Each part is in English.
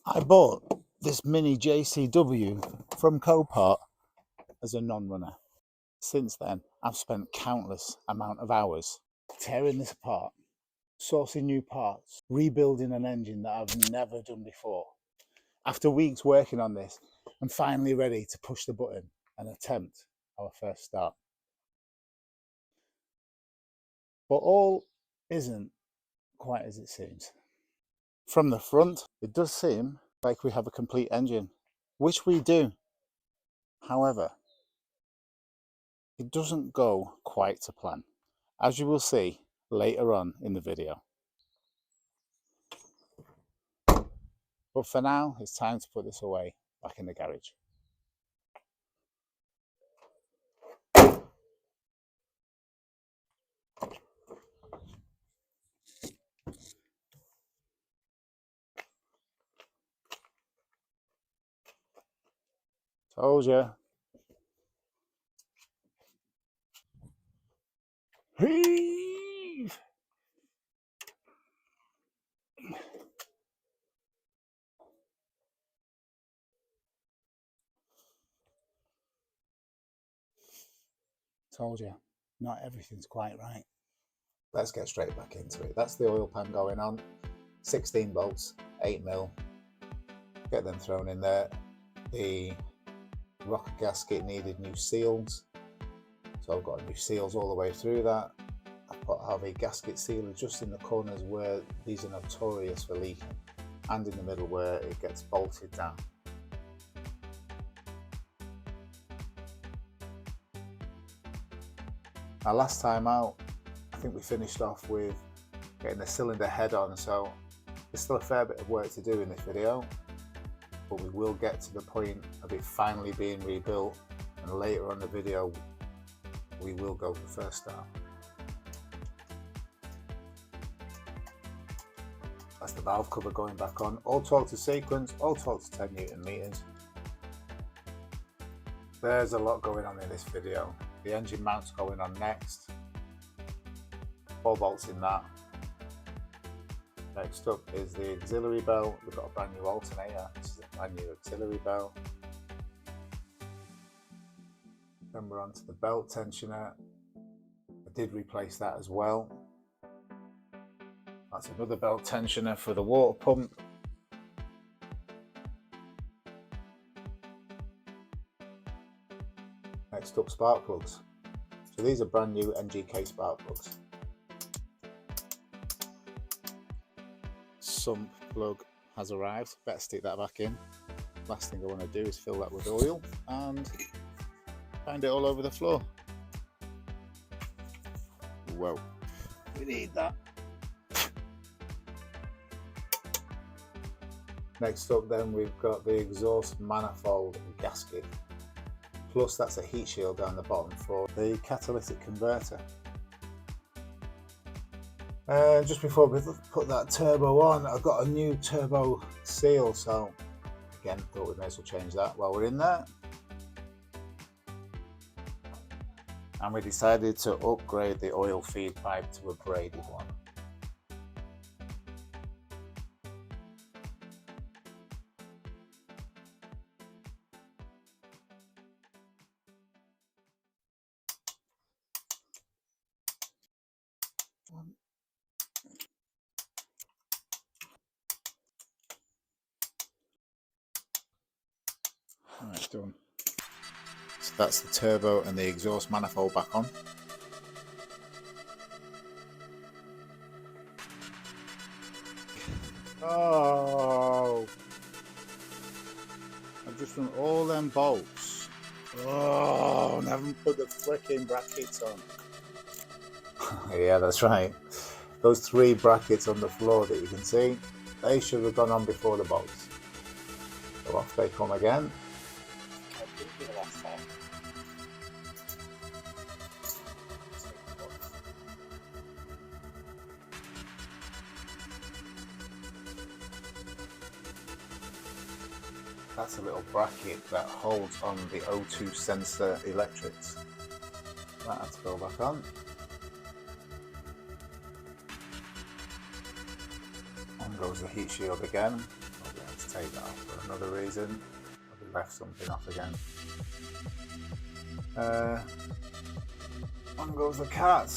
I bought this Mini JCW from Copart as a non-runner. Since then, I've spent countless amount of hours tearing this apart, sourcing new parts, rebuilding an engine that I've never done before. After weeks working on this, I'm finally ready to push the button and attempt our first start. But all isn't quite as it seems. From the front, it does seem like we have a complete engine, which we do. However, it doesn't go quite to plan, as you will see later on in the video. But for now, it's time to put this away back in the garage. Told ya. Heave! Told you, not everything's quite right. Let's get straight back into it. That's the oil pan going on. 16 bolts, 8mm. Get them thrown in there. The rocker gasket needed new seals, so I've got new seals all the way through that. I have a gasket sealer just in the corners where these are notorious for leaking, and in the middle where it gets bolted down. Now last time out, I think we finished off with getting the cylinder head on, so there's still a fair bit of work to do in this video, but we will get to the point of it finally being rebuilt, and later on in the video we will go for first start. That's the valve cover going back on, all torque to sequence, all torque to 10 Newton meters. There's a lot going on in this video. The engine mount's going on next. 4 bolts in that. Next up is the auxiliary belt. We've got a brand new alternator. This is a brand new auxiliary belt. Then we're on to the belt tensioner. I did replace that as well. That's another belt tensioner for the water pump. Next up, spark plugs. So these are brand new NGK spark plugs. Sump plug has arrived. Better stick that back in. Last thing I want to do is fill that with oil and find it all over the floor. Whoa, we need that. Next up then, we've got the exhaust manifold gasket. Plus that's a heat shield down the bottom for the catalytic converter. Just before we put that turbo on, I've got a new turbo seal, so again, thought we may as well change that while we're in there. And we decided to upgrade the oil feed pipe to a braided one. Alright, done. So that's the turbo and the exhaust manifold back on. Oh, I've just done all them bolts. Oh, and I haven't put the freaking brackets on. Yeah, that's right. Those 3 brackets on the floor that you can see, they should have gone on before the bolts. So off they come again. That's a little bracket that holds on the O2 sensor electrics. That had to go back on. On goes the heat shield again. I'll be able to to take that off for another reason. I've left something off again. On goes the cat.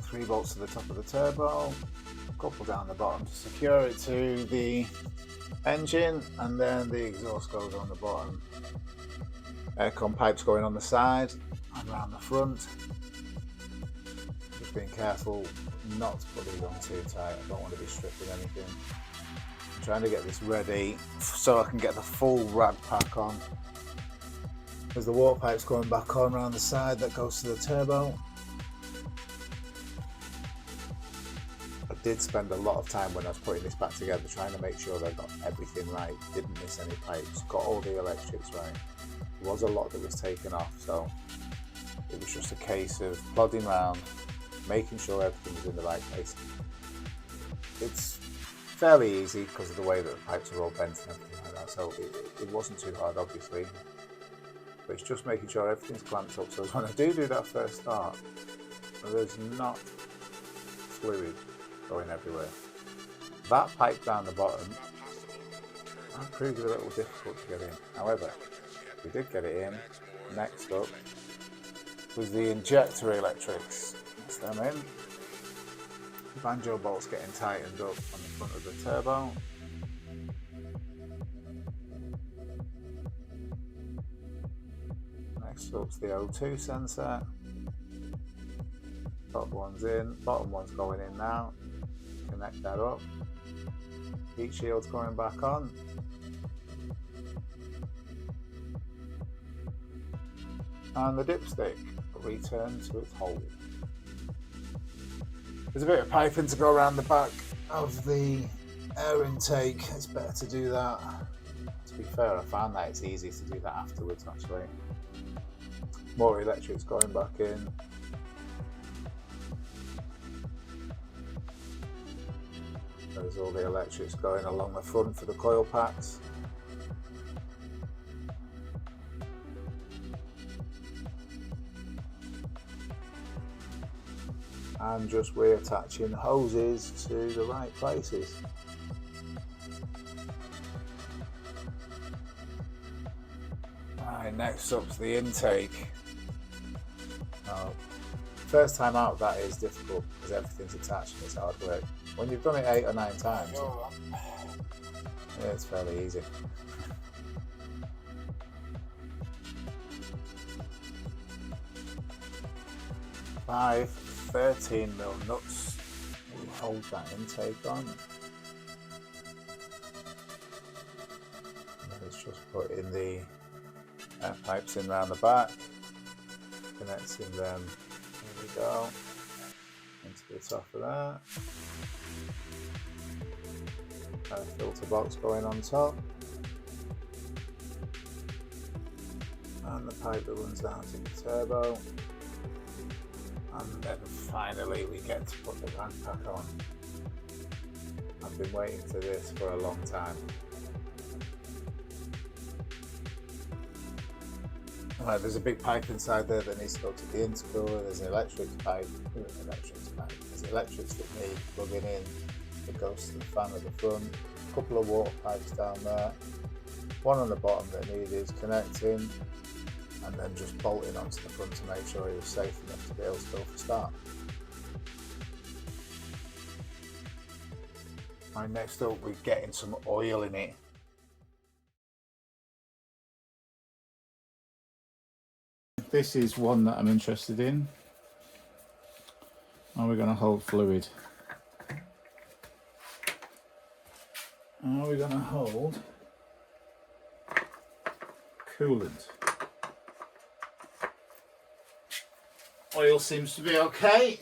Three bolts to the top of the turbo, a couple down the bottom to secure it to the engine, and then the exhaust goes on the bottom. Aircon pipes going on the side and around the front. Just being careful not to put these on too tight. I don't want to be stripping anything. I'm trying to get this ready so I can get the full Rad Pack on. There's the water pipes going back on around the side that goes to the turbo. I did spend a lot of time when I was putting this back together trying to make sure that I got everything right, didn't miss any pipes, got all the electrics right. There was a lot that was taken off, so it was just a case of plodding around, making sure everything was in the right place. It's fairly easy because of the way that the pipes are all bent and everything like that, so it wasn't too hard obviously, but it's just making sure everything's clamped up so when I do that first start, there's not fluid going everywhere. That pipe down the bottom, that proved a little difficult to get in. However, we did get it in. Next up was the injector electrics. That's them in. The banjo bolts getting tightened up on the front of the turbo. Next up's the O2 sensor. Top one's in, bottom one's going in now. Connect that up. Heat shield's going back on. And the dipstick returns to its hole. There's a bit of piping to go around the back of the air intake. It's better to do that. To be fair, I found that it's easy to do that afterwards actually. More electrics going back in. There's all the electrics going along the front for the coil packs. And just reattaching hoses to the right places. Right, next up's the intake. Now, first time out that is difficult because everything's attached and it's hard work. When you've done it 8 or 9 times, yeah, it's fairly easy. Five 13mm nuts will hold that intake on. Let's just put in the air pipes in round the back, connecting them. Here we go. Into the top of that. A filter box going on top. And the pipe that runs down to the turbo. And then finally we get to put the Rad Pack on. I've been waiting for this for a long time. Right, there's a big pipe inside there that needs to go to the intercooler. There's an electrics pipe. There's electrics that need plugging in. It goes to the fan at the front. A couple of water pipes down there. One on the bottom that needed connecting. And then just bolting onto the front to make sure it was safe enough to be able to go for start. Right, next up we're getting some oil in it. This is one that I'm interested in. Are we going to hold fluid? Are we going to hold coolant? Oil seems to be okay.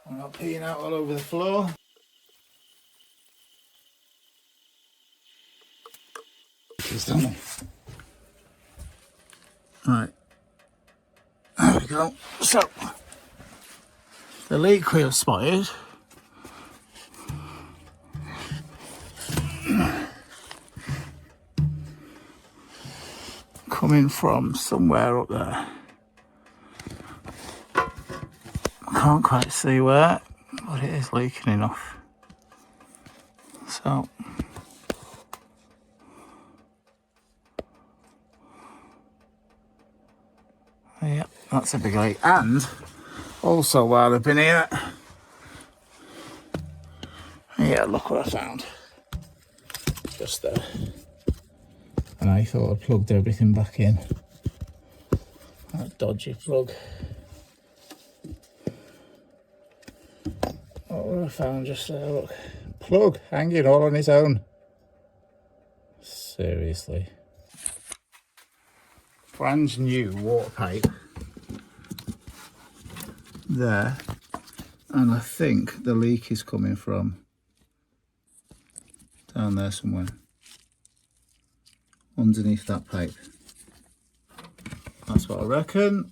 We're not peeing out all over the floor. Right, there we go. So, the leak we have spotted coming from somewhere up there. can't quite see where, but it is leaking enough. So yeah, that's a big leak. And also while I've been here, yeah, look what I found. Just there. And I thought I plugged everything back in. That dodgy plug. What I found just there, look. Plug hanging all on its own. Seriously. Brand new water pipe there. And I think the leak is coming from down there somewhere. Underneath that pipe. That's what I reckon.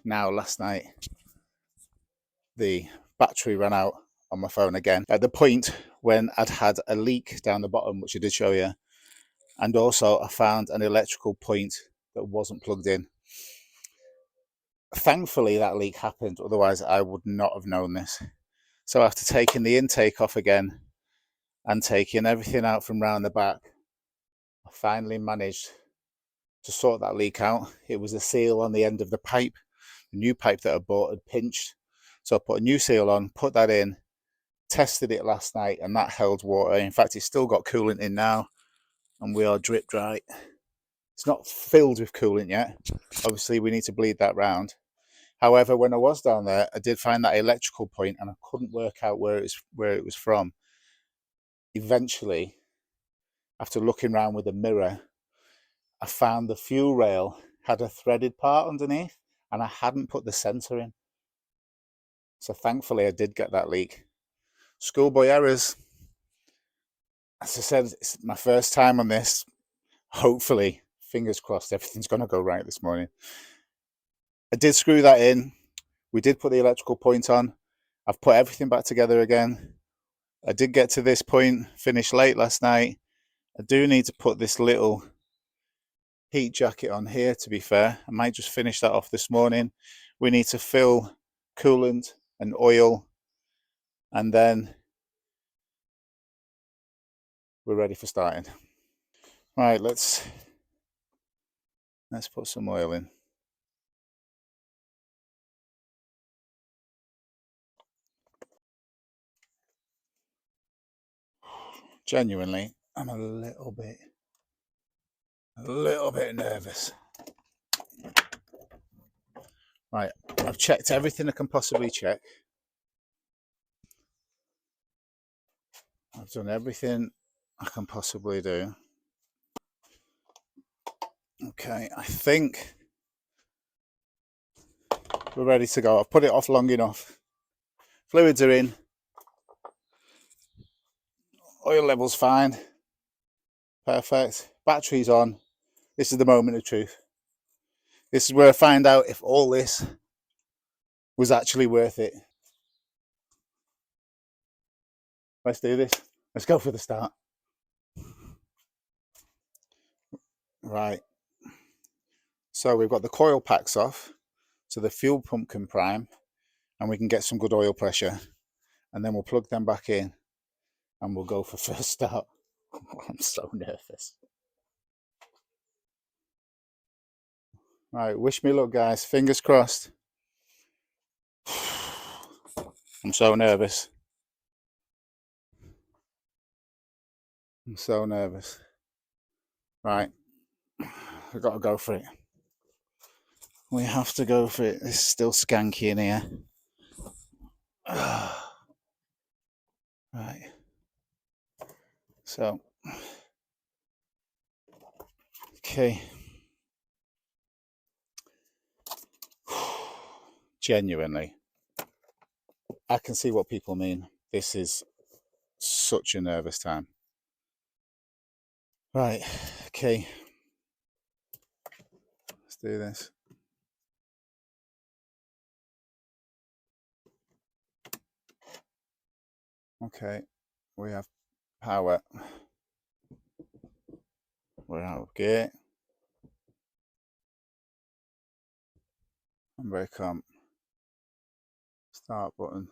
Now, last night, the battery ran out on my phone again at the point when I'd had a leak down the bottom, which I did show you. And also I found an electrical point that wasn't plugged in. Thankfully that leak happened, otherwise I would not have known this. So after taking the intake off again and taking everything out from round the back, I finally managed to sort that leak out. It was a seal on the end of the pipe. The new pipe that I bought had pinched. So I put a new seal on, put that in, tested it last night, and that held water. In fact, it's still got coolant in now, and we are drip dry. It's not filled with coolant yet. Obviously, we need to bleed that round. However, when I was down there, I did find that electrical point, and I couldn't work out where it was from. Eventually, after looking around with a mirror, I found the fuel rail had a threaded part underneath, and I hadn't put the sensor in. So thankfully, I did get that leak. Schoolboy errors. As I said, it's my first time on this. Hopefully, fingers crossed, everything's going to go right this morning. I did screw that in. We did put the electrical point on. I've put everything back together again. I did get to this point, finished late last night. I do need to put this little heat jacket on here, to be fair. I might just finish that off this morning. We need to fill coolant and oil, and then we're ready for starting. Right, let's put some oil in. Genuinely, I'm a little bit nervous. Right, I've checked everything I can possibly check. I've done everything I can possibly do. Okay, I think we're ready to go. I've put it off long enough. Fluids are in. Oil level's fine. Perfect. Battery's on. This is the moment of truth. This is where I find out if all this was actually worth it. Let's do this. Let's go for the start. Right. So we've got the coil packs off, so the fuel pump can prime, and we can get some good oil pressure. And then we'll plug them back in, and we'll go for first start. I'm so nervous. Right, wish me luck, guys. Fingers crossed. I'm so nervous. I'm so nervous. Right, we've got to go for it. We have to go for it. It's still skanky in here. Right. So, okay. Genuinely, I can see what people mean. This is such a nervous time. Right, okay. Let's do this. Okay, we have power. We're out of gear. Handbrake on. Start button.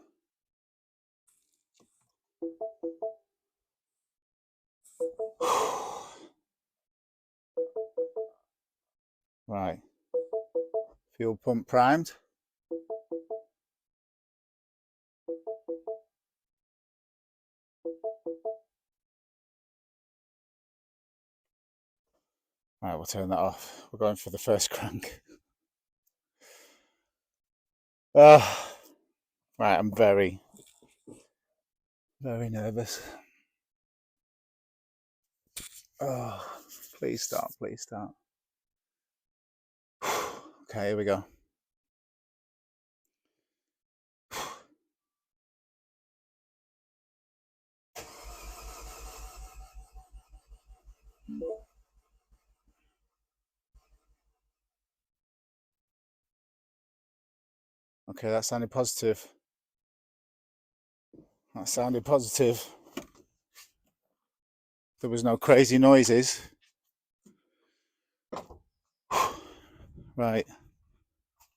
Right. Fuel pump primed. Right, we'll turn that off. We're going for the first crank. Right, I'm very nervous. Oh, please start, please start. Okay, here we go. Okay, that sounded positive. That sounded positive. There was no crazy noises. Right,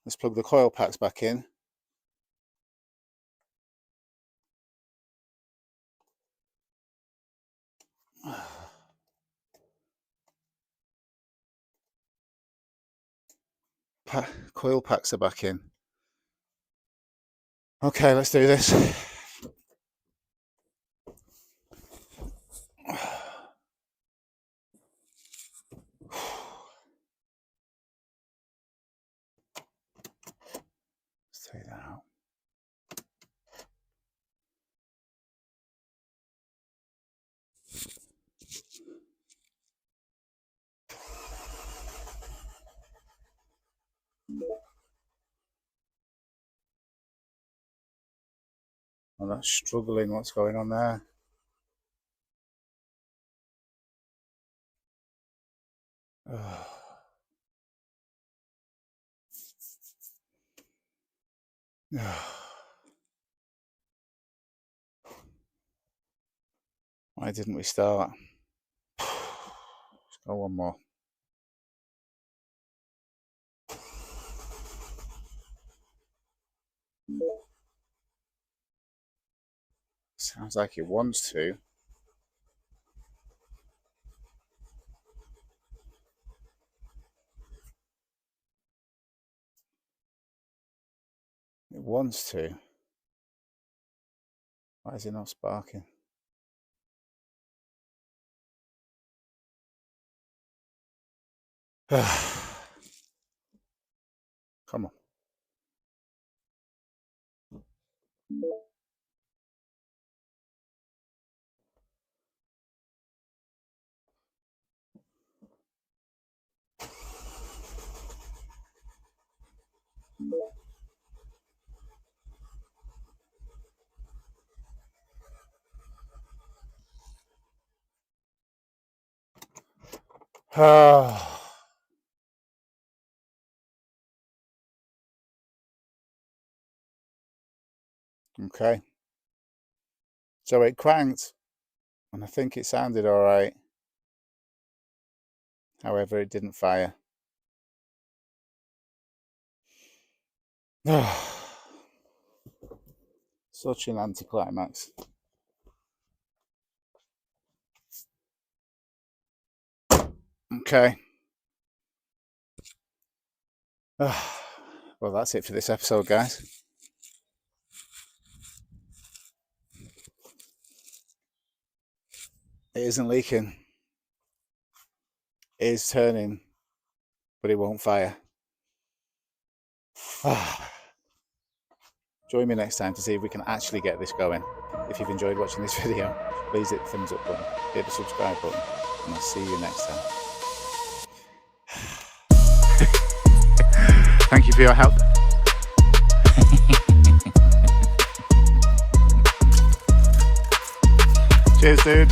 let's plug the coil packs back in. Coil packs are back in. Okay, let's do this. Let's take that out. Oh, that's struggling. What's going on there? Why didn't we start? Let's go one more. Sounds like it wants to. It wants to. Why is it not sparking? Come on. Okay. So it cranked, and I think it sounded all right. However, it didn't fire. Such an anticlimax. Okay. Well, that's it for this episode, guys. It isn't leaking. It is turning, but it won't fire. Join me next time to see if we can actually get this going. If you've enjoyed watching this video, please hit the thumbs up button, hit the subscribe button, and I'll see you next time. Thank you for your help. Cheers, dude.